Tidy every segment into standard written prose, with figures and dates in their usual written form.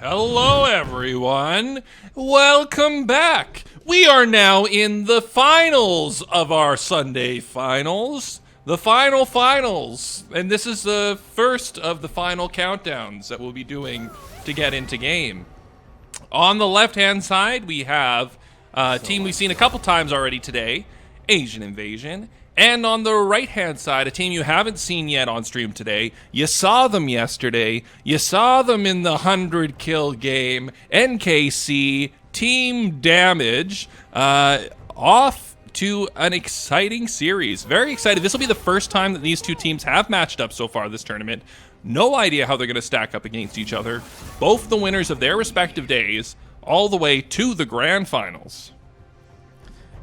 Hello, everyone. Welcome back. We are now in the finals of our Sunday finals. The finals. And this is the first of the final countdowns that we'll be doing to get into game. On the left-hand side, we have a team we've seen a couple times already today, Asian Invasion. And on the right-hand side, a team you haven't seen yet on stream today. You saw them yesterday. You saw them in the 100-kill game. NKC, Team Damage, off to an exciting series. Very excited. This will be the first time that these two teams have matched up so far this tournament. No idea how they're going to stack up against each other. Both the winners of their respective days, all the way to the grand finals.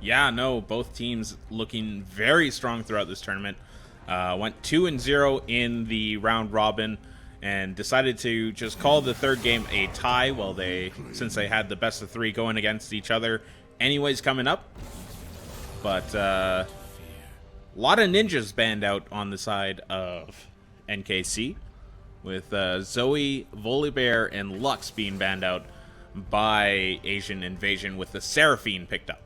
Yeah, no, both teams looking very strong throughout this tournament. Went 2-0 in the round robin and decided to just call the third game a tie. Well, since they had the best of three going against each other anyways coming up. But a lot of ninjas banned out on the side of NKC, with Zoe, Volibear, and Lux being banned out by Asian Invasion, with the Seraphine picked up.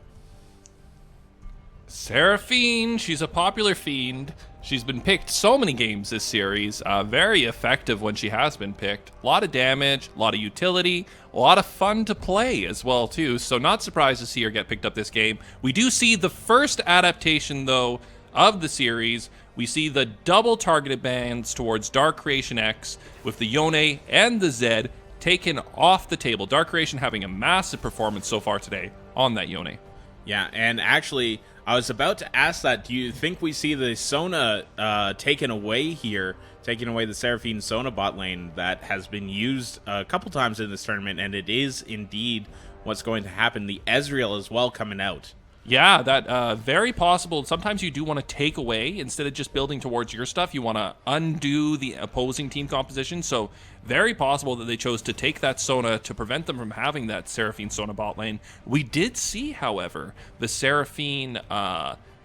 Seraphine, she's a popular fiend. She's been picked so many games this series. Very effective when she has been picked. A lot of damage, a lot of utility, a lot of fun to play as well, too. So not surprised to see her get picked up this game. We do see the first adaptation, though, of the series. We see the double targeted bans towards Dark Creation X, with the Yone and the Zed taken off the table. Dark Creation having a massive performance so far today on that Yone. Yeah, and actually, I was about to ask that. Do you think we see the Sona taken away here, taking away the Seraphine Sona bot lane that has been used a couple times in this tournament, and it is indeed what's going to happen. The Ezreal as well coming out. Yeah, that very possible. Sometimes you do want to take away, instead of just building towards your stuff, you want to undo the opposing team composition. So very possible that they chose to take that Sona to prevent them from having that Seraphine Sona bot lane. We did see, however, the Seraphine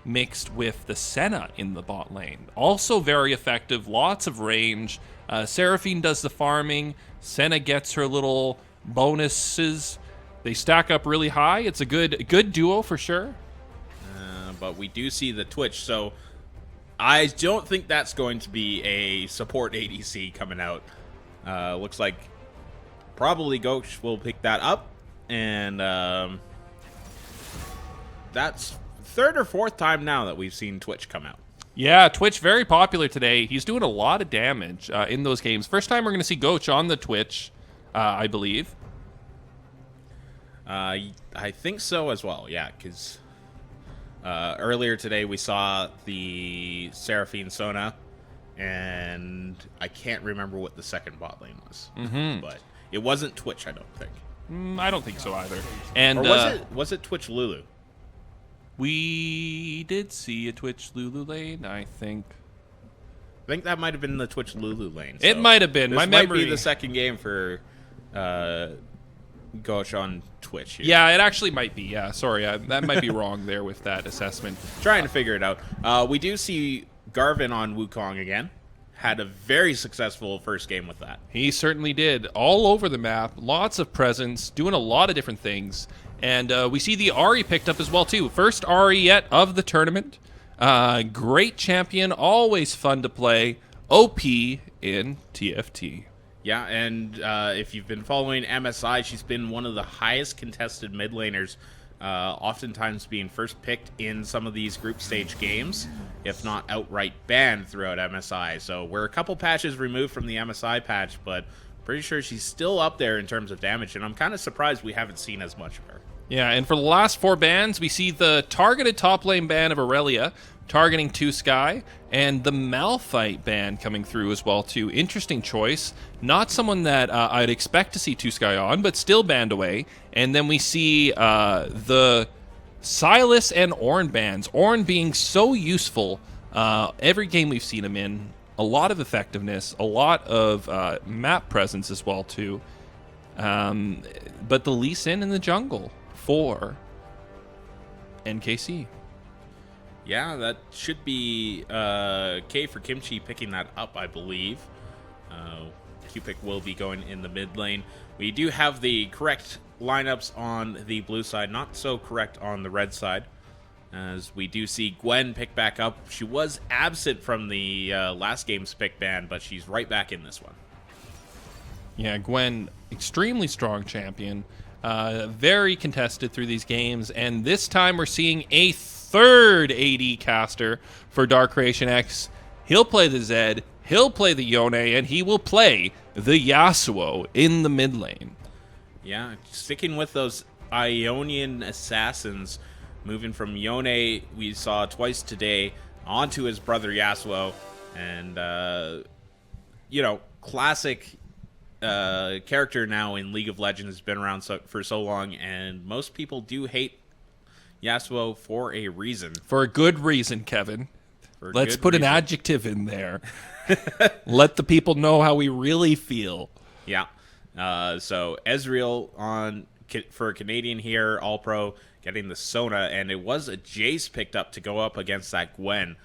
mixed with the Senna in the bot lane. Also very effective, lots of range. Seraphine does the farming. Senna gets her little bonuses. They stack up really high. It's a good duo for sure. But we do see the Twitch, so I don't think that's going to be a support ADC coming out. Looks like probably Goch will pick that up, and that's third or fourth time now that we've seen Twitch come out. Yeah, Twitch very popular today. He's doing a lot of damage in those games. First time we're going to see Goch on the Twitch, I believe. I think so as well, yeah, because earlier today we saw the Seraphine Sona, and I can't remember what the second bot lane was, but it wasn't Twitch, I don't think. I don't think so either. And or was it Twitch Lulu? We did see a Twitch Lulu lane, I think. I think that might have been the Twitch Lulu lane. So it might have been. This My might memory. be the second game for Gosh on Twitch here. Yeah, it actually might be. Yeah, sorry, that might be wrong there with that assessment. Trying to figure it out. We do see Garvin on Wukong again. Had a very successful first game with that. He certainly did. All over the map, lots of presence, doing a lot of different things. And we see the Ahri picked up as well, too. First Ahri yet of the tournament. Great champion, always fun to play. OP in TFT. Yeah, and if you've been following MSI, she's been one of the highest contested mid laners, oftentimes being first picked in some of these group stage games, if not outright banned throughout MSI. So we're a couple patches removed from the MSI patch, but pretty sure she's still up there in terms of damage, and I'm kind of surprised we haven't seen as much of her. Yeah, and for the last 4 bans, we see the targeted top lane ban of Aurelia, targeting 2Sky, and the Malphite ban coming through as well, too. Interesting choice. Not someone that I'd expect to see 2Sky on, but still banned away. And then we see the Silas and Ornn bans. Ornn being so useful every game we've seen him in. A lot of effectiveness, a lot of map presence as well, too. But the Lee Sin in the jungle for NKC. Yeah, that should be K for Kimchi picking that up, I believe. Q-Pick will be going in the mid lane. We do have the correct lineups on the blue side, not so correct on the red side, as we do see Gwen pick back up. She was absent from the last game's pick ban, but she's right back in this one. Yeah, Gwen, extremely strong champion, very contested through these games, and this time we're seeing a third AD caster for Dark Creation X. He'll play the Zed, he'll play the Yone, and he will play the Yasuo in the mid lane. Yeah, sticking with those Ionian assassins, moving from Yone, we saw twice today, onto his brother Yasuo, and, classic character now in League of Legends, has been around for so long, and most people do hate Yasuo for a reason. For a good reason, Kevin. Let's put an adjective in there. Let the people know how we really feel. Yeah. So Ezreal for a Canadian here, All-Pro, getting the Sona, and it was a Jace picked up to go up against that Gwen.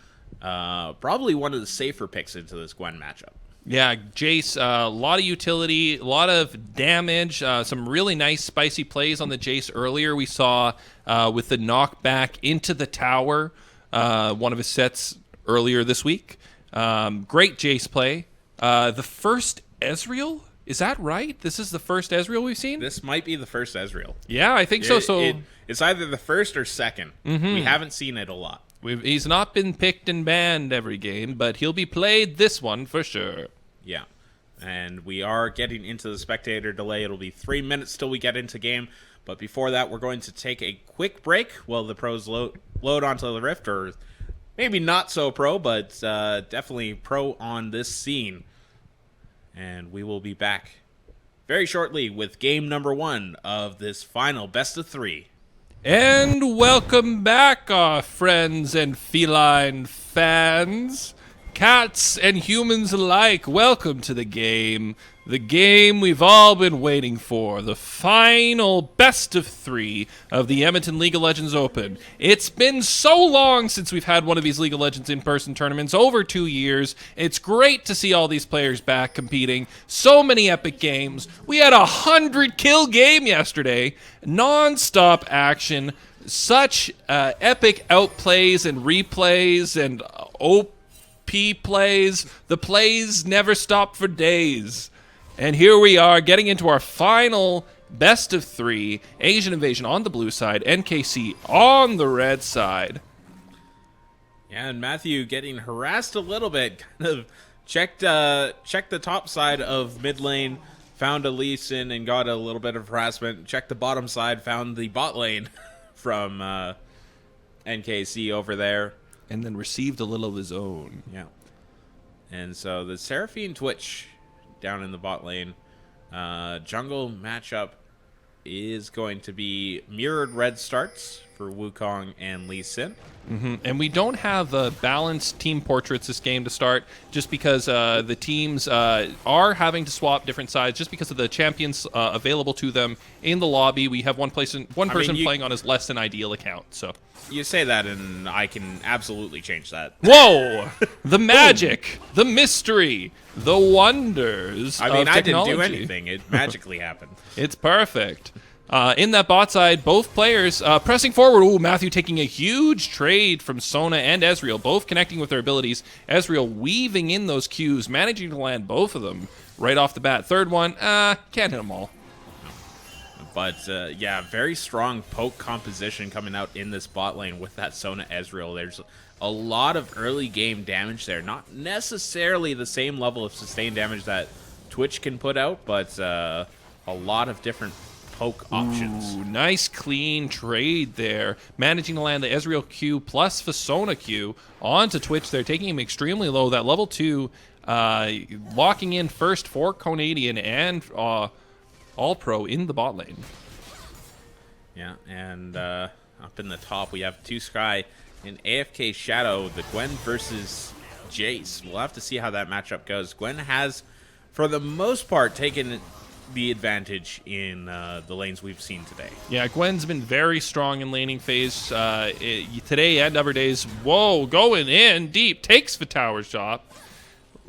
Probably one of the safer picks into this Gwen matchup. Yeah, Jace, a lot of utility, a lot of damage, some really nice spicy plays on the Jace earlier. We saw with the knockback into the tower, one of his sets earlier this week. Great Jace play. The first Ezreal? Is that right? This is the first Ezreal we've seen? This might be the first Ezreal. Yeah, I think so. It's either the first or second. Mm-hmm. We haven't seen it a lot. He's not been picked and banned every game, but he'll be played this one for sure. Yeah. And we are getting into the spectator delay. It'll be 3 minutes till we get into game. But before that, we're going to take a quick break while the pros load onto the Rift, or maybe not so pro, but definitely pro on this scene. And we will be back very shortly with game number 1 of this final best of 3. And welcome back, our friends and feline fans. Cats and humans alike, welcome to the game we've all been waiting for, the final best of 3 of the Edmonton League of Legends Open. It's been so long since we've had one of these League of Legends in-person tournaments, over 2 years. It's great to see all these players back competing. So many epic games. We had 100-kill game yesterday, non-stop action, such epic outplays and replays and plays. The plays never stop for days. And here we are getting into our final best of 3. Asian Invasion on the blue side, NKC on the red side. Yeah, and Matthew getting harassed a little bit. Kind of checked the top side of mid lane, found a Lee Sin and got a little bit of harassment. Checked the bottom side, found the bot lane from NKC over there. And then received a little of his own. Yeah. And so the Seraphine Twitch down in the bot lane. Jungle matchup is going to be mirrored red starts for Wukong and Lee Sin. Mm-hmm. And we don't have balanced team portraits this game to start, just because the teams are having to swap different sides, just because of the champions available to them in the lobby. We have one person playing on his less than ideal account. So you say that, and I can absolutely change that. Whoa! The magic, the mystery, the wonders. I mean, of I didn't technology. do anything. It magically happened. It's perfect. In that bot side, both players pressing forward. Ooh, Matthew taking a huge trade from Sona and Ezreal, both connecting with their abilities. Ezreal weaving in those Qs, managing to land both of them right off the bat. Third one, can't hit them all. But, yeah, very strong poke composition coming out in this bot lane with that Sona Ezreal. There's a lot of early game damage there. Not necessarily the same level of sustained damage that Twitch can put out, but a lot of different poke options. Ooh, nice clean trade there. Managing to land the Ezreal Q plus the Sona Q onto Twitch. They're taking him extremely low. That level 2 locking in first for Canadian and All-Pro in the bot lane. Yeah, and up in the top we have Two Sky and AFK Shadow, the Gwen versus Jace. We'll have to see how that matchup goes. Gwen has, for the most part, taken the advantage in the lanes we've seen today. Yeah, Gwen's been very strong in laning phase today and other days. Whoa, going in deep, takes the tower shot.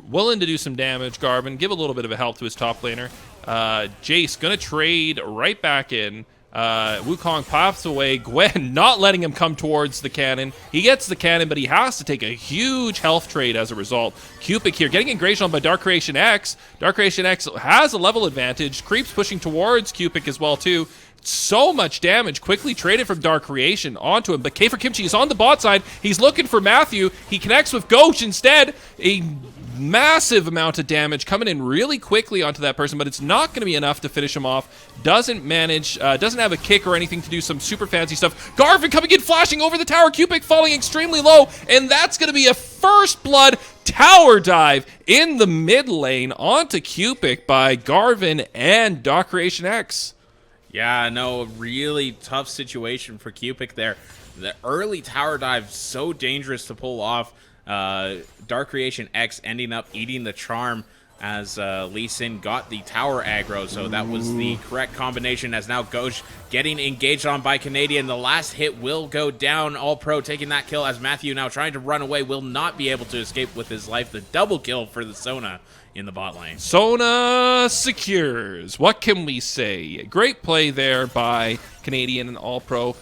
willing to do some damage. Garvin, give a little bit of a help to his top laner. Jace going to trade right back in. Wukong pops away. Gwen not letting him come towards the cannon. He gets the cannon, but he has to take a huge health trade as a result. Cupid here getting engaged on by Dark Creation X. Dark Creation X has a level advantage. Creeps pushing towards Cupid as well, too. So much damage quickly traded from Dark Creation onto him. But K for Kimchi is on the bot side. He's looking for Matthew. He connects with Ghosh instead. A massive amount of damage coming in really quickly onto that person, but it's not going to be enough to finish him off. Doesn't have a kick or anything to do some super fancy stuff. Garvin coming in, flashing over the tower. Cupid falling extremely low, and that's going to be a first blood tower dive in the mid lane onto Cupid by Garvin and Dark Creation X. Yeah, no, really tough situation for Cupid there. The early tower dive, so dangerous to pull off. Dark Creation X ending up eating the charm as Lee Sin got the tower aggro, so that was the correct combination, as now Ghosh getting engaged on by Canadian. The last hit will go down. All Pro taking that kill as Matthew now trying to run away, will not be able to escape with his life. The double kill for the Sona in the bot lane. Sona secures. What can we say? Great play there by Canadian and All Pro.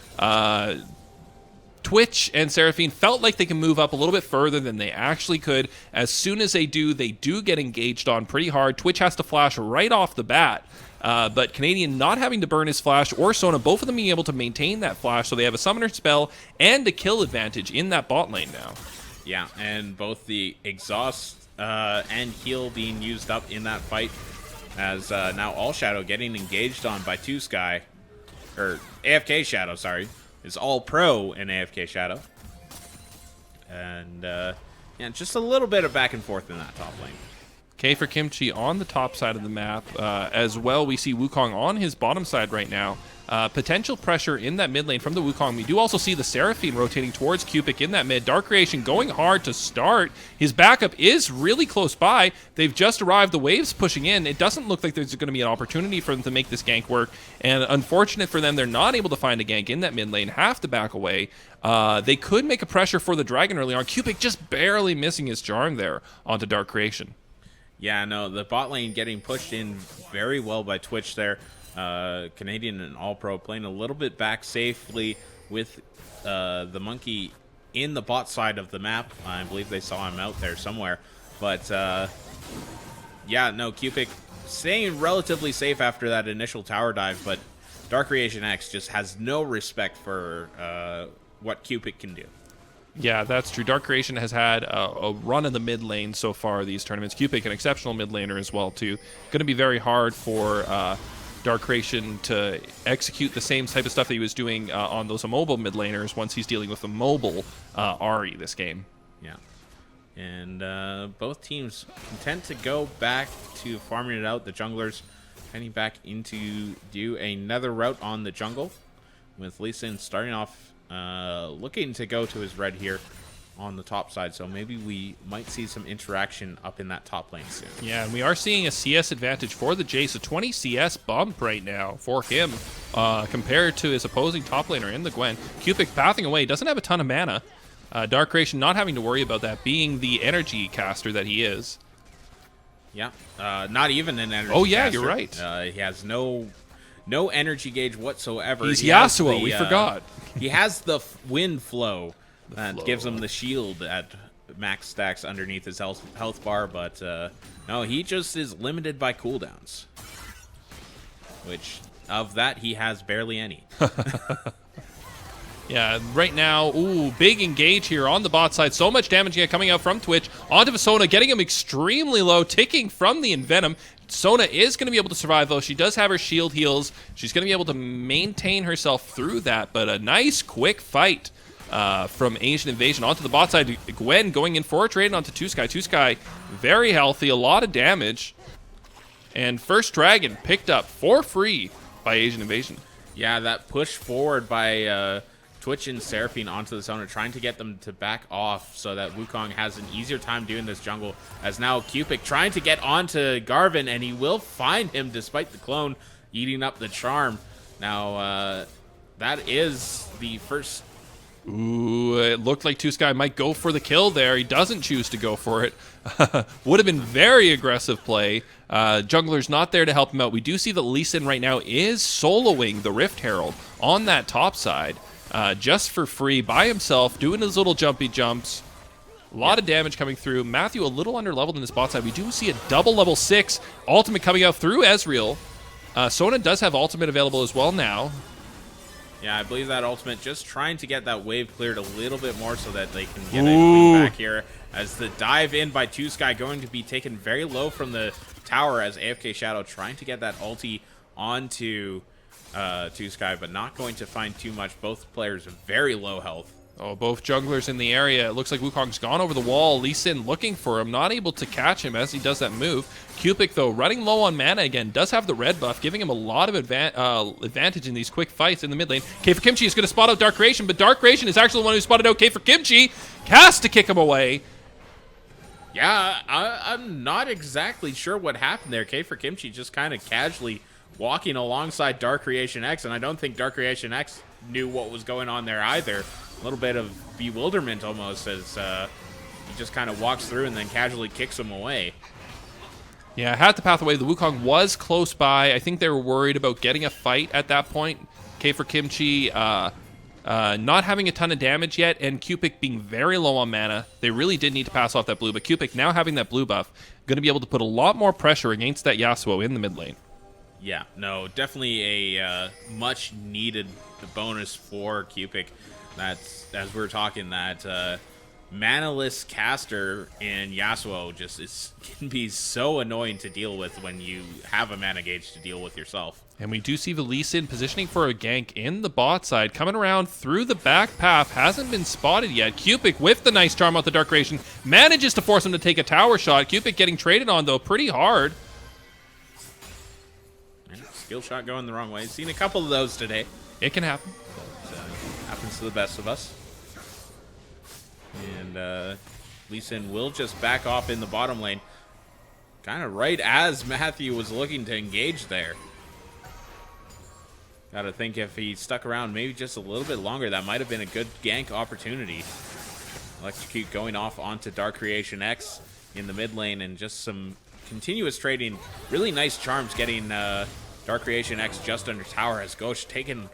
Twitch and Seraphine felt like they can move up a little bit further than they actually could. As soon as they do get engaged on pretty hard. Twitch has to flash right off the bat. But Canadian not having to burn his flash, or Sona, both of them being able to maintain that flash, so they have a summoner spell and a kill advantage in that bot lane now. Yeah, and both the exhaust and heal being used up in that fight, as now All Shadow getting engaged on by Sky, or AFK Shadow, sorry. Is All Pro in AFK Shadow. And, yeah, just a little bit of back and forth in that top lane. K for Kimchi on the top side of the map. As well, we see Wukong on his bottom side right now. Potential pressure in that mid lane from the Wukong. We do also see the Seraphine rotating towards Cupid in that mid. Dark Creation going hard to start. His backup is really close by. They've just arrived. The wave's pushing in. It doesn't look like there's going to be an opportunity for them to make this gank work. And unfortunate for them, they're not able to find a gank in that mid lane. Have to back away. They could make a pressure for the Dragon early on. Cupid just barely missing his charm there onto Dark Creation. Yeah, no, the bot lane getting pushed in very well by Twitch there. Canadian and All Pro playing a little bit back safely with the monkey in the bot side of the map. I believe they saw him out there somewhere. But, yeah, no, Cupid staying relatively safe after that initial tower dive, but Dark Creation X just has no respect for what Cupid can do. Yeah, that's true. Dark Creation has had a run in the mid lane so far these tournaments. Cupid, an exceptional mid laner as well, too. Going to be very hard for Dark Creation to execute the same type of stuff that he was doing on those mobile mid laners once he's dealing with a mobile Ahri this game. Yeah. And both teams content to go back to farming it out. The junglers heading back into do another route on the jungle, with Lee Sin starting off looking to go to his red here on the top side, so maybe we might see some interaction up in that top lane soon. Yeah, and we are seeing a CS advantage for the Jace, a 20 CS bump right now for him compared to his opposing top laner in the Gwen. Cupid pathing away, doesn't have a ton of mana. Dark Creation not having to worry about that, being the energy caster that he is. Yeah, not even an energy Oh yeah, caster. You're right. He has no energy gauge whatsoever. He's Yasuo, we forgot. He has the wind flow that gives him the shield at max stacks underneath his health bar, but no, he just is limited by cooldowns, which of that he has barely any. Yeah, right now, big engage here on the bot side. So much damage coming out from Twitch onto Sona, getting him extremely low, ticking from the Envenom. Sona is going to be able to survive, though. She does have her shield heals. She's going to be able to maintain herself through that, but a nice, quick fight from Asian Invasion onto the bot side. Gwen going in for a trade onto Sky. Sky very healthy, a lot of damage. And first Dragon picked up for free by Asian Invasion. Yeah, that push forward by Twitch and Seraphine onto the Sona, trying to get them to back off so that Wukong has an easier time doing this jungle, as now Cupid trying to get onto Garvin, and he will find him despite the clone eating up the charm. Now, that is the first Ooh, it looked like Two Sky might go for the kill there. He doesn't choose to go for it. Would have been very aggressive play. Jungler's not there to help him out. We do see that Lee Sin right now is soloing the Rift Herald on that top side, just for free by himself, doing his little jumpy jumps. A lot of damage coming through. Matthew a little under-leveled in this bot side. We do see a double level 6 ultimate coming out through Ezreal. Sona does have ultimate available as well now. Yeah, I believe that ultimate just trying to get that wave cleared a little bit more so that they can get a clean back here. As the dive in by Two Sky going to be taken very low from the tower as AFK Shadow trying to get that ulti onto Two Sky, but not going to find too much. Both players very low health. Oh, both junglers in the area. It looks like Wukong's gone over the wall. Lee Sin looking for him, not able to catch him as he does that move. Cupid, though, running low on mana again, does have the red buff, giving him a lot of advantage in these quick fights in the mid lane. K for Kimchi is going to spot out Dark Creation, but Dark Creation is actually the one who spotted out K for Kimchi. Has to kick him away. Yeah, I'm not exactly sure what happened there. K for Kimchi just kind of casually walking alongside Dark Creation X, and I don't think Dark Creation X knew what was going on there either. A little bit of bewilderment almost as he just kind of walks through and then casually kicks him away. Yeah, had the path away. The Wukong was close by. I think they were worried about getting a fight at that point. K for Kimchi not having a ton of damage yet, and Cupid being very low on mana. They really did need to pass off that blue, but Cupid now having that blue buff, going to be able to put a lot more pressure against that Yasuo in the mid lane. Yeah, no, definitely a much needed bonus for Cupid. That's, as we were talking, that manaless caster in Yasuo just can be so annoying to deal with when you have a mana gauge to deal with yourself. And we do see the Lee Sin positioning for a gank in the bot side, coming around through the back path, hasn't been spotted yet. Cupid with the nice charm out the Dark Creation manages to force him to take a tower shot. Cupid getting traded on, though, pretty hard. And skill shot going the wrong way. Seen a couple of those today. It can happen. Happens to the best of us. And Lee Sin will just back off in the bottom lane. Kind of right as Matthew was looking to engage there. Gotta think if he stuck around maybe just a little bit longer, that might have been a good gank opportunity. Electrocute going off onto Dark Creation X in the mid lane, and just some continuous trading. Really nice charms getting Dark Creation X just under tower as Ghost taken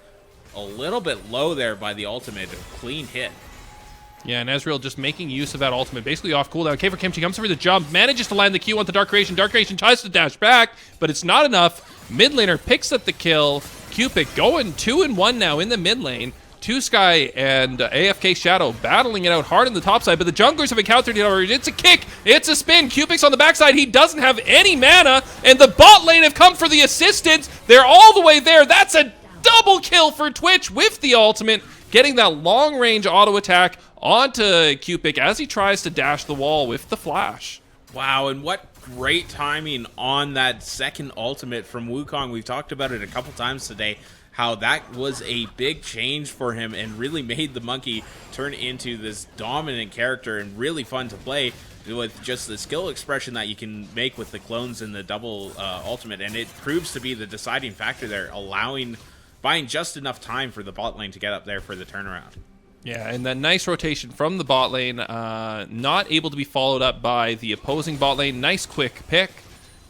a little bit low there by the ultimate. A clean hit. Yeah, and Ezreal just making use of that ultimate, basically off cooldown. K for Kimchi comes over the jump, manages to land the Q onto Dark Creation. Dark Creation tries to dash back, but it's not enough. Mid laner picks up the kill. Cupid going 2-1 now in the mid lane. Two Sky and AFK Shadow battling it out hard on the top side, but the junglers have encountered it already. It's a kick, it's a spin. Cupid's on the backside, he doesn't have any mana, and the bot lane have come for the assistance. They're all the way there. That's a double kill for Twitch with the ultimate, getting that long-range auto attack onto Cupid as he tries to dash the wall with the flash. Wow, and what great timing on that second ultimate from Wukong. We've talked about it a couple times today, how that was a big change for him and really made the monkey turn into this dominant character and really fun to play with just the skill expression that you can make with the clones and the double ultimate. And it proves to be the deciding factor there, buying just enough time for the bot lane to get up there for the turnaround. Yeah, and that nice rotation from the bot lane, not able to be followed up by the opposing bot lane. Nice quick pick.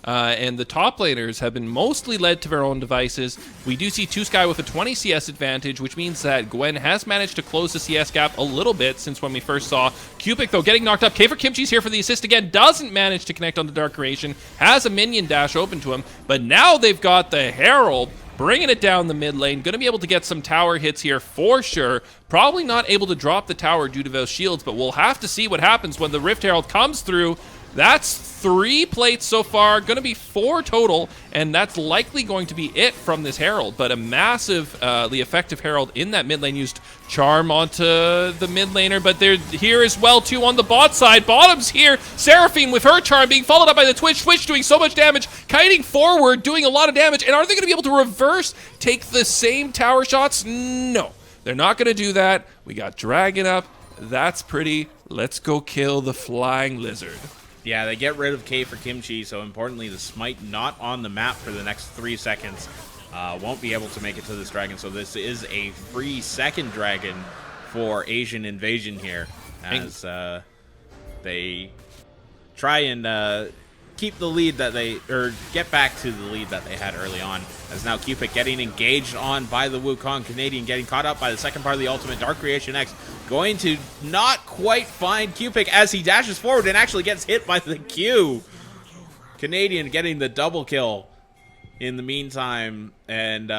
And the top laners have been mostly led to their own devices. We do see Two Sky with a 20 CS advantage, which means that Gwen has managed to close the CS gap a little bit since when we first saw. Cupid, though, getting knocked up. K for Kimchi's here for the assist again. Doesn't manage to connect on the Dark Creation. Has a minion dash open to him. But now they've got the Herald bringing it down the mid lane. Going to be able to get some tower hits here for sure. Probably not able to drop the tower due to those shields, but we'll have to see what happens when the Rift Herald comes through. That's 3 plates so far, going to be 4 total, and that's likely going to be it from this Herald. But a massively effective Herald in that mid lane. Used Charm onto the mid laner, but they're here as well too on the bot side. Bottom's here. Seraphine with her Charm being followed up by the Twitch. Twitch doing so much damage, kiting forward, doing a lot of damage. And are they going to be able to reverse, take the same tower shots? No, they're not going to do that. We got Dragon up. That's pretty. Let's go kill the flying lizard. Yeah, they get rid of K for Kimchi, so importantly, the Smite not on the map for the next 3 seconds. Won't be able to make it to this dragon, so this is a free second dragon for Asian invasion here as they try and keep the lead that get back to the lead that they had early on. As now Cupid getting engaged on by the Wukong Canadian, getting caught up by the second part of the ultimate. Dark Creation X going to not quite find Cupid as he dashes forward and actually gets hit by the Q. Canadian getting the double kill in the meantime, and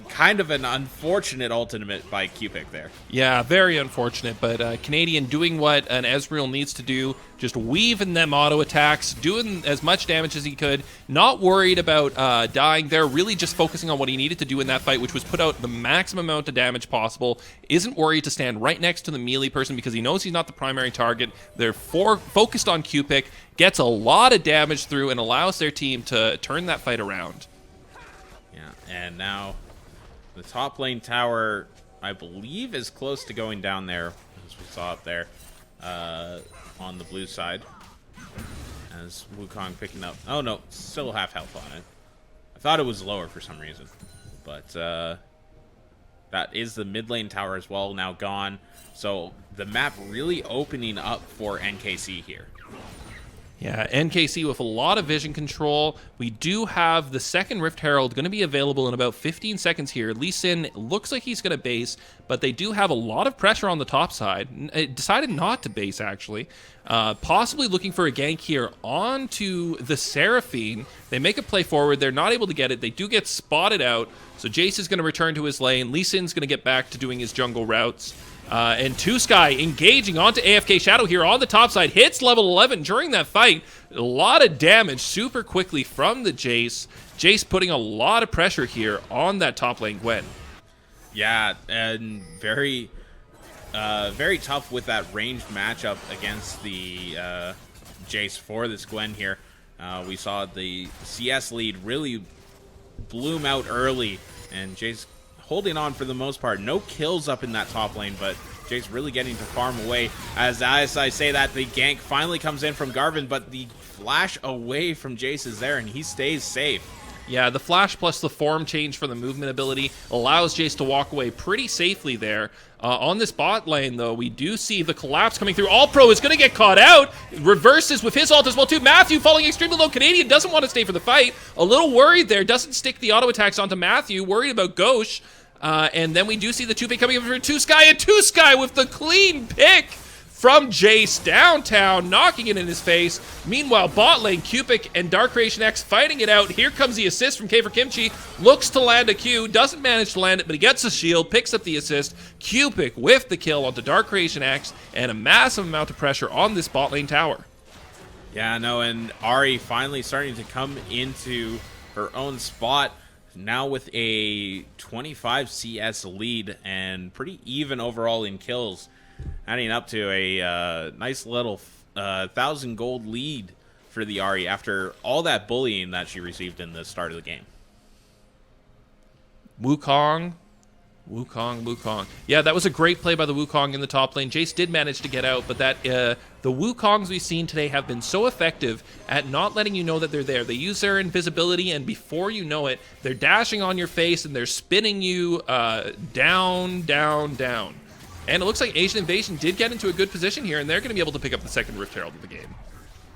kind of an unfortunate ultimate by Cupid there. Yeah, very unfortunate, but Canadian doing what an Ezreal needs to do, just weaving them auto attacks, doing as much damage as he could, not worried about dying there, really just focusing on what he needed to do in that fight, which was put out the maximum amount of damage possible. Isn't worried to stand right next to the melee person because he knows he's not the primary target. They're focused on Cupid, gets a lot of damage through, and allows their team to turn that fight around. Yeah, and now the top lane tower, I believe, is close to going down there, as we saw up there on the blue side. As Wukong picking up... Oh, no, still half health on it. I thought it was lower for some reason. But that is the mid lane tower as well, now gone. So the map really opening up for NKC here. Yeah, NKC with a lot of vision control. We do have the second Rift Herald going to be available in about 15 seconds here. Lee Sin looks like he's going to base, but they do have a lot of pressure on the top side. Decided not to base, actually. Possibly looking for a gank here onto the Seraphine. They make a play forward. They're not able to get it. They do get spotted out. So Jace is going to return to his lane. Lee Sin's going to get back to doing his jungle routes. And Two Sky engaging onto AFK Shadow here on the top side. Hits level 11 during that fight. A lot of damage super quickly from the Jace. Jace putting a lot of pressure here on that top lane Gwen. Yeah, and very tough with that ranged matchup against the Jace for this Gwen here. We saw the CS lead really bloom out early, and Jace holding on for the most part. No kills up in that top lane, but Jace really getting to farm away. As I say that, the gank finally comes in from Garvin, but the flash away from Jace is there, and he stays safe. Yeah, the flash plus the form change for the movement ability allows Jace to walk away pretty safely there. On this bot lane, though, we do see the collapse coming through. All Pro is going to get caught out. Reverses with his ult as well, too. Matthew falling extremely low. Canadian doesn't want to stay for the fight. A little worried there. Doesn't stick the auto attacks onto Matthew. Worried about Ghosh. And then we do see the 2P coming over for Two Sky, and Two Sky with the clean pick from Jace downtown, knocking it in his face. Meanwhile, bot lane, Cupid and Dark Creation X fighting it out. Here comes the assist from K for Kimchi. Looks to land a Q, doesn't manage to land it, but he gets a shield, picks up the assist. Cupid with the kill onto Dark Creation X, and a massive amount of pressure on this bot lane tower. Yeah, no, and Ahri finally starting to come into her own spot. Now with a 25 CS lead and pretty even overall in kills, adding up to a nice little 1,000 gold lead for the Ahri after all that bullying that she received in the start of the game. Wukong. Yeah, that was a great play by the Wukong in the top lane. Jace did manage to get out, but that the Wukongs we've seen today have been so effective at not letting you know that they're there. They use their invisibility, and before you know it, they're dashing on your face, and they're spinning you down. And it looks like Asian Invasion did get into a good position here, and they're going to be able to pick up the second Rift Herald of the game.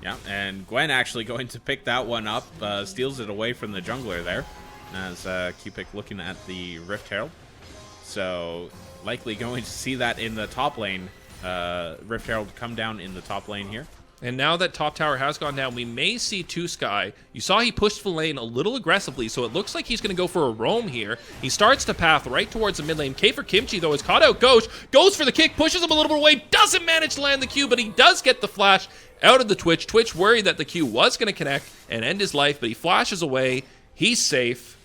Yeah, and Gwen actually going to pick that one up, steals it away from the jungler there, as Cupid looking at the Rift Herald. So likely going to see that in the top lane. Rift Herald come down in the top lane here. And now that top tower has gone down, we may see Two Sky. You saw he pushed the lane a little aggressively, so it looks like he's going to go for a roam here. He starts to path right towards the mid lane. K for Kimchi, though, has caught out Ghosh. Goes for the kick, pushes him a little bit away, doesn't manage to land the Q, but he does get the flash out of the Twitch. Twitch worried that the Q was going to connect and end his life, but he flashes away. He's safe.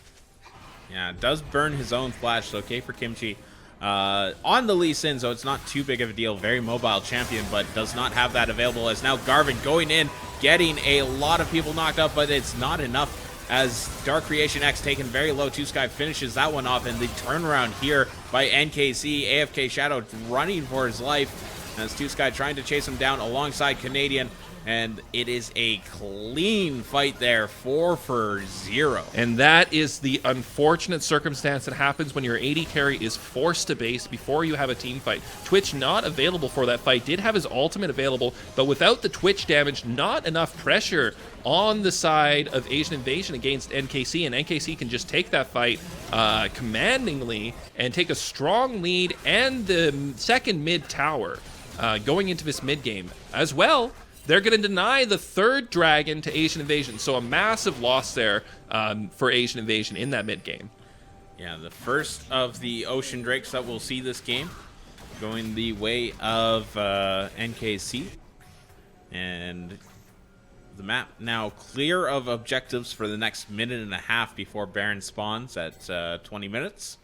Yeah, does burn his own flash, so K for Kimchi on the Lee Sin, so it's not too big of a deal. Very mobile champion, but does not have that available, as now Garvin going in, getting a lot of people knocked up, but it's not enough as Dark Creation X taken very low. Two Sky finishes that one off, and the turnaround here by NKC. AFK Shadow running for his life, as Two Sky trying to chase him down alongside Canadian. And it is a clean fight there, 4 for 0. And that is the unfortunate circumstance that happens when your AD carry is forced to base before you have a team fight. Twitch not available for that fight, did have his ultimate available, but without the Twitch damage, not enough pressure on the side of Asian Invasion against NKC, and NKC can just take that fight commandingly and take a strong lead and the second mid tower going into this mid game as well. They're going to deny the third dragon to Asian Invasion, so a massive loss there for Asian Invasion in that mid game. Yeah, the first of the Ocean Drakes that we'll see this game going the way of NKC. And the map now clear of objectives for the next minute and a half before Baron spawns at 20 minutes.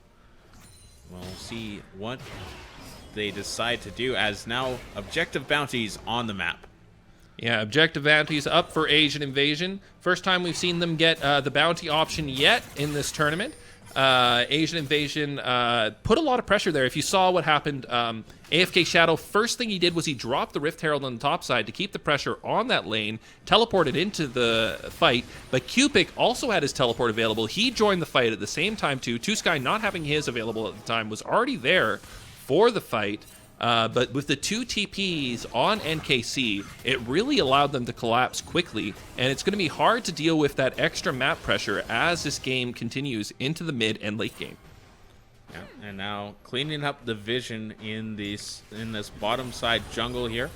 We'll see what they decide to do, as now objective bounties on the map. Yeah, objective bounties up for Asian Invasion. First time we've seen them get the bounty option yet in this tournament. Asian Invasion put a lot of pressure there. If you saw what happened, AFK Shadow, first thing he did was he dropped the Rift Herald on the top side to keep the pressure on that lane, teleported into the fight, but Cupik also had his teleport available. He joined the fight at the same time too. Two Sky not having his available at the time was already there for the fight. But with the two TPs on NKC, it really allowed them to collapse quickly, and it's going to be hard to deal with that extra map pressure as this game continues into the mid and late game. Yeah, and now cleaning up the vision in this bottom side jungle here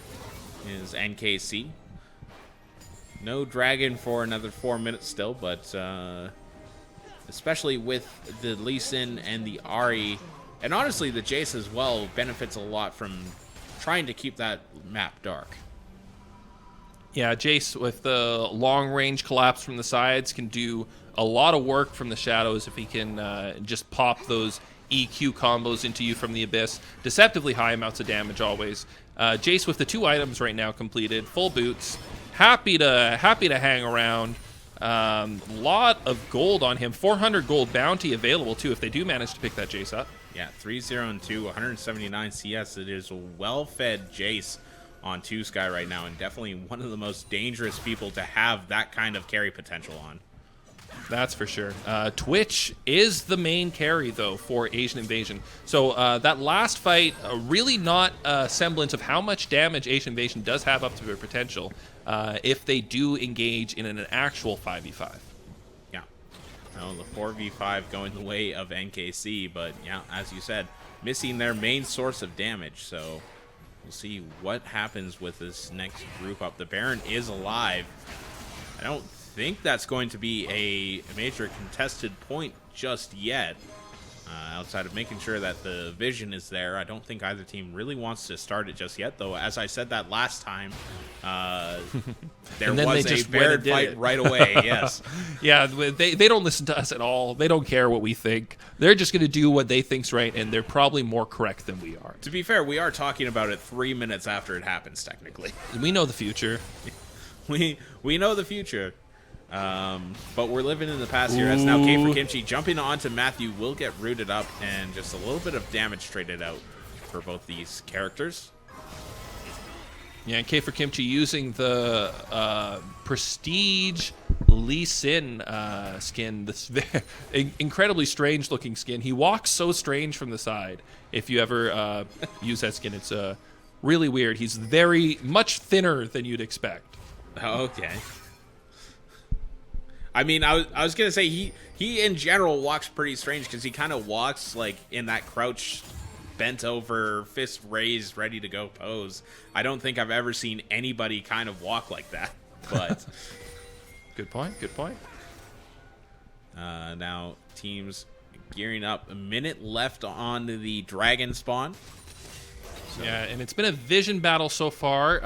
is NKC. No dragon for another 4 minutes still, but especially with the Lee Sin and the Ahri. And honestly, the Jace as well benefits a lot from trying to keep that map dark. Yeah, Jace with the long-range collapse from the sides can do a lot of work from the shadows if he can just pop those EQ combos into you from the Abyss. Deceptively high amounts of damage always. Jace with the 2 items right now completed, full boots, happy to hang around. Lot of gold on him, 400 gold bounty available too if they do manage to pick that Jace up. Yeah, 3-0-2, 179 CS. It is a well-fed Jace on 2 Sky right now, and definitely one of the most dangerous people to have that kind of carry potential on. That's for sure. Twitch is the main carry, though, for Asian Invasion. So that last fight, really not a semblance of how much damage Asian Invasion does have up to their potential if they do engage in an actual 5v5. No, the 4v5 going the way of NKC, but yeah, as you said, missing their main source of damage. So we'll see what happens with this next group up. The Baron is alive. I don't think that's going to be a major contested point just yet. Outside of making sure that the vision is there, I don't think either team really wants to start it just yet, though. As I said that last time, there was a Baron fight right away, yes. Yeah, they don't listen to us at all. They don't care what we think. They're just going to do what they think's right, and they're probably more correct than we are. To be fair, we are talking about it 3 minutes after it happens, technically. We know the future. We know the future. But we're living in the past here, as now K for Kimchi jumping onto Matthew will get rooted up, and just a little bit of damage traded out for both these characters. Yeah, K for Kimchi using the Prestige Lee Sin skin, this incredibly strange looking skin. He walks so strange from the side. If you ever use that skin, it's really weird. He's very much thinner than you'd expect. Okay. I mean, I was gonna say he in general walks pretty strange, because he kind of walks like in that crouch, bent over, fist raised, ready to go pose. I don't think I've ever seen anybody kind of walk like that. But good point. Good point. Now teams gearing up. A minute left on the dragon spawn. So. Yeah, and it's been a vision battle so far.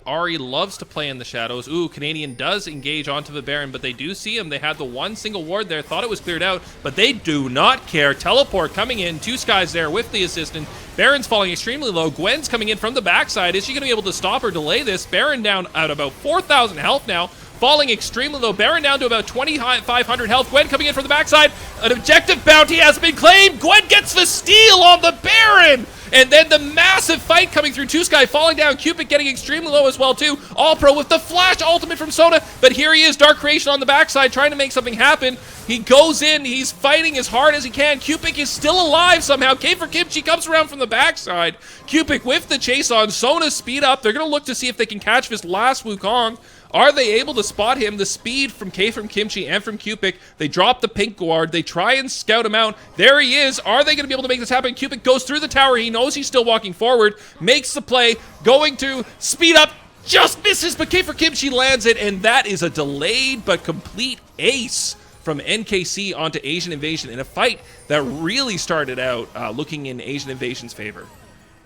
Ahri loves to play in the shadows. Ooh, Canadian does engage onto the Baron, but they do see him. They had the one single ward there, thought it was cleared out, but they do not care. Teleport coming in, 2 Skies there with the assistant. Baron's falling extremely low. Gwen's coming in from the backside. Is she going to be able to stop or delay this? Baron down at about 4,000 health now. Falling extremely low. Baron down to about 2,500 health. Gwen coming in from the backside. An objective bounty has been claimed. Gwen gets the steal on the Baron. And then the massive fight coming through. Two Sky falling down. Cupid getting extremely low as well, too. All Pro with the flash ultimate from Soda. But here he is, Dark Creation on the backside, trying to make something happen. He goes in. He's fighting as hard as he can. Cupid is still alive somehow. K for Kimchi comes around from the backside. Cupid with the chase on. Sona speed up. They're going to look to see if they can catch this last Wukong. Are they able to spot him? The speed from K from Kimchi and from Cupid. They drop the pink guard. They try and scout him out. There he is. Are they going to be able to make this happen? Cupid goes through the tower. He knows he's still walking forward. Makes the play. Going to speed up. Just misses, but K for Kimchi lands it. And that is a delayed but complete ace from NKC onto Asian Invasion in a fight that really started out looking in Asian Invasion's favor.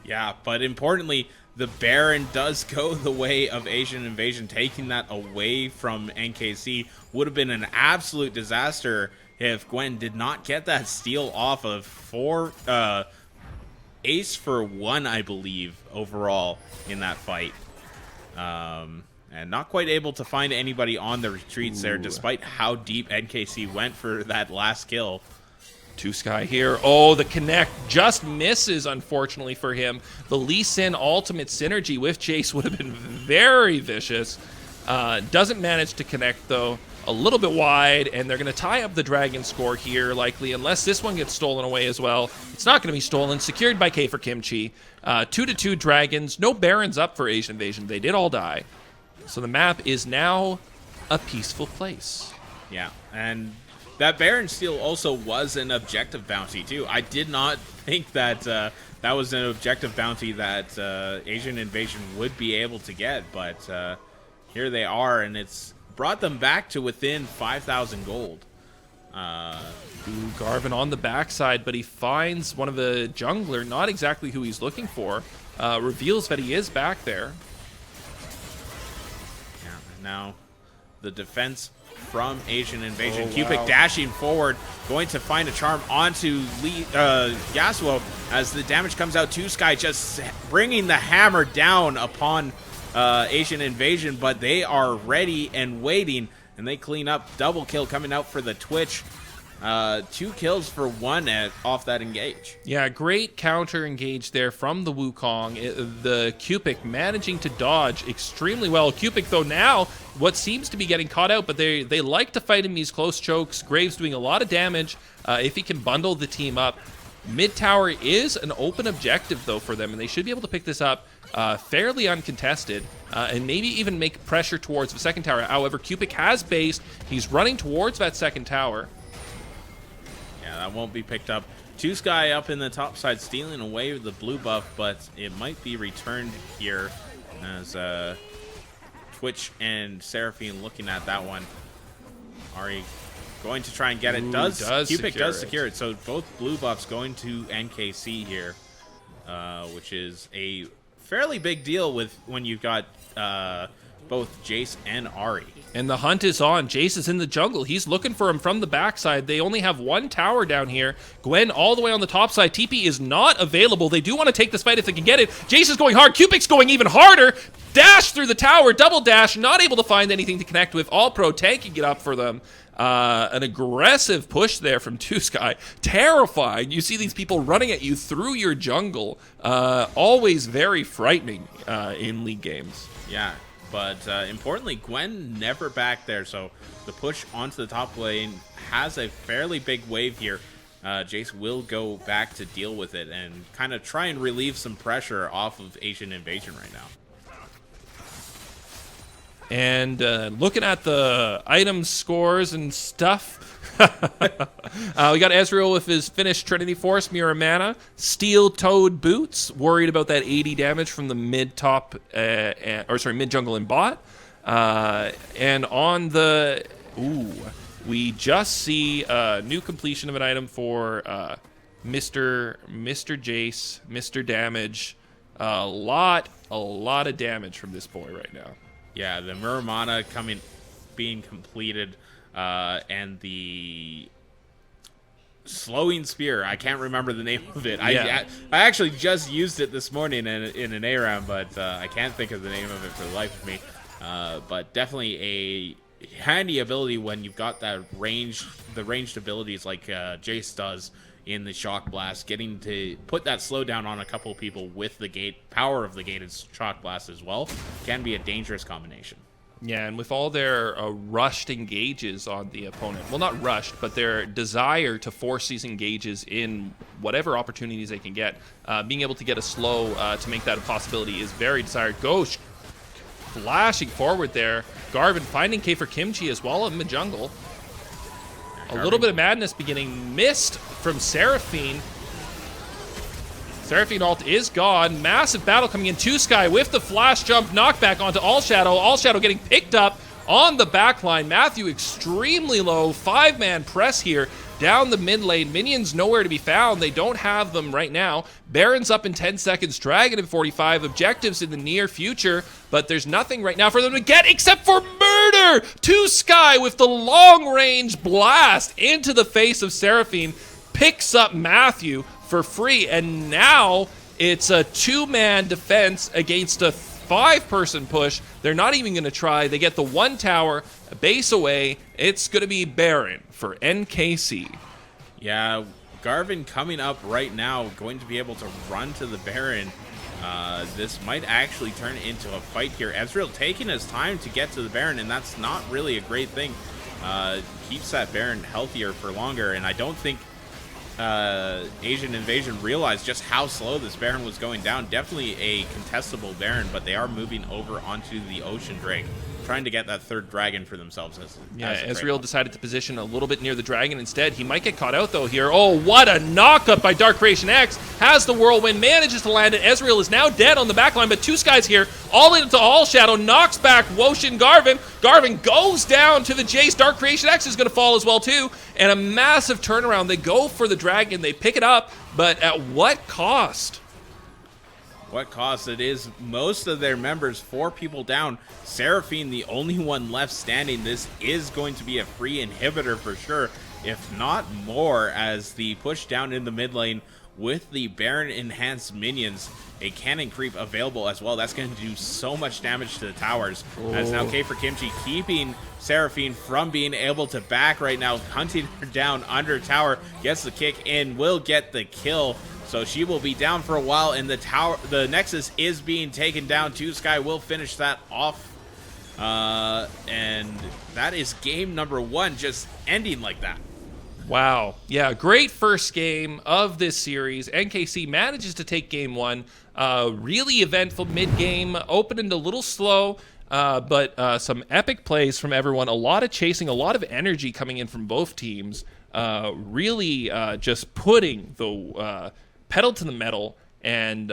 Yeah, but importantly, the Baron does go the way of Asian Invasion. Taking that away from NKC would have been an absolute disaster if Gwen did not get that steal off of ace for 1, I believe, overall in that fight. And not quite able to find anybody on the retreats there, despite how deep NKC went for that last kill. Two Sky here. Oh, the connect just misses, unfortunately for him. The Lee Sin ultimate synergy with Jace would have been very vicious. Doesn't manage to connect, though. A little bit wide, and they're going to tie up the Dragon score here, likely, unless this one gets stolen away as well. It's not going to be stolen. Secured by K for Kimchi. 2-2 Dragons. No Barons up for Asian Invasion. They did all die. So the map is now a peaceful place. Yeah, and that Baron steal also was an objective bounty, too. I did not think that that was an objective bounty that Asian Invasion would be able to get, but here they are, and it's brought them back to within 5,000 gold. Garvin on the backside, but he finds one of the jungler, not exactly who he's looking for. Reveals that he is back there. Yeah, and now the defense from Asian Invasion. Cupid dashing forward, going to find a charm onto Yasuo as the damage comes out. Two Sky just bringing the hammer down upon Asian Invasion, but they are ready and waiting, and they clean up. Double kill coming out for the Twitch. 2 kills for 1 off that engage. Yeah, great counter engage there from the Wukong. The Cupid managing to dodge extremely well. Cupid, though, now what seems to be getting caught out, but they like to fight in these close chokes. Graves doing a lot of damage if he can bundle the team up. Mid tower is an open objective, though, for them, and they should be able to pick this up fairly uncontested and maybe even make pressure towards the second tower. However, Cupid has based. He's running towards that second tower. Yeah, that won't be picked up. Two Sky up in the top side, stealing away the blue buff, but it might be returned here as Twitch and Seraphine looking at that one. Ari going to try and get it. Cupid does secure it. So both blue buffs going to NKC here, which is a fairly big deal with when you've got both Jace and Ari. And the hunt is on. Jace is in the jungle. He's looking for him from the backside. They only have one tower down here. Gwen all the way on the top side. TP is not available. They do want to take this fight if they can get it. Jace is going hard. Cupid's going even harder. Dash through the tower. Double dash. Not able to find anything to connect with. All Pro tanking it up for them. An aggressive push there from Two Sky. Terrifying. You see these people running at you through your jungle. Always very frightening in league games. Yeah. But importantly, Gwen never back there, so the push onto the top lane has a fairly big wave here. Jace will go back to deal with it and kind of try and relieve some pressure off of Asian Invasion right now. And looking at the item scores and stuff, we got Ezreal with his finished Trinity Force, Mirror Mana, Steel-Toed Boots, worried about that 80 damage from the mid-top, mid-jungle and bot. And on the, we just see a new completion of an item for Mr. Jace, Mr. Damage. A lot of damage from this boy right now. Yeah, the Mirror Mana being completed, and the Slowing Spear. I can't remember the name of it. Yeah. I actually just used it this morning in an A-round, but I can't think of the name of it for the life of me. But definitely a handy ability when you've got that the ranged abilities like Jace does in the Shock Blast, getting to put that slowdown on a couple of people with the power of the gated Shock Blast as well can be a dangerous combination. Yeah, and with all their rushed engages on the opponent, well, not rushed, but their desire to force these engages in whatever opportunities they can get, being able to get a slow to make that a possibility is very desired. Ghost flashing forward there. Garvin finding K for Kimchi as well in the jungle. A little bit of madness beginning. Missed from Seraphine. Seraphine ult is gone. Massive battle coming in. Two Sky with the flash jump knockback onto All Shadow. All Shadow getting picked up on the backline. Matthew extremely low. 5-man press here down the mid lane. Minions nowhere to be found. They don't have them right now. Baron's up in 10 seconds. Dragon in 45. Objectives in the near future. But there's nothing right now for them to get except for murder. Two Sky with the long range blast into the face of Seraphine. Picks up Matthew for free, and now it's a 2-man defense against a 5-person push. They're not even going to try. They get the 1 tower, a base away. It's going to be Baron for NKC. Yeah, Garvin coming up right now, going to be able to run to the Baron. This might actually turn into a fight here. Ezreal taking his time to get to the Baron, and that's not really a great thing. Keeps that Baron healthier for longer, and I don't think Asian Invasion realized just how slow this Baron was going down. Definitely a contestable Baron, but they are moving over onto the Ocean Drake, trying to get that 3rd dragon for themselves. Ezreal decided to position a little bit near the dragon instead. He might get caught out though here. Oh, what a knock-up by Dark Creation X. Has the whirlwind, manages to land it. Ezreal is now dead on the backline, but Two Skies here, all into All Shadow, knocks back Woshin Garvin. Garvin goes down to the Jace. Dark Creation X is going to fall as well too, and a massive turnaround. They go for the dragon, they pick it up, but at what cost? What cost? It is most of their members, 4 people down. Seraphine, the only one left standing. This is going to be a free inhibitor for sure, if not more, as the push down in the mid lane with the Baron enhanced minions. A cannon creep available as well. That's going to do so much damage to the towers. As now K for Kimchi keeping Seraphine from being able to back right now, hunting her down under tower, gets the kick in, will get the kill. So she will be down for a while, and the Nexus is being taken down. Two Sky will finish that off. And that is game number 1, just ending like that. Wow. Yeah, great first game of this series. NKC manages to take game 1. Really eventful mid-game, opened a little slow, but some epic plays from everyone. A lot of chasing, a lot of energy coming in from both teams. Really just putting the pedal to the metal and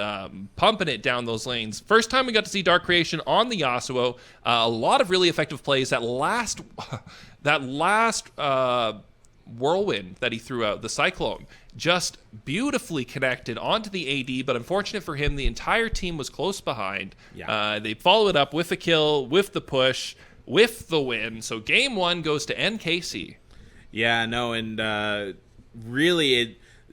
pumping it down those lanes. First time we got to see Dark Creation on the Yasuo. A lot of really effective plays. That last whirlwind that he threw out, the Cyclone, just beautifully connected onto the AD, but unfortunate for him, the entire team was close behind. Yeah. They followed it up with a kill, with the push, with the win. So game 1 goes to NKC. Yeah, no, and really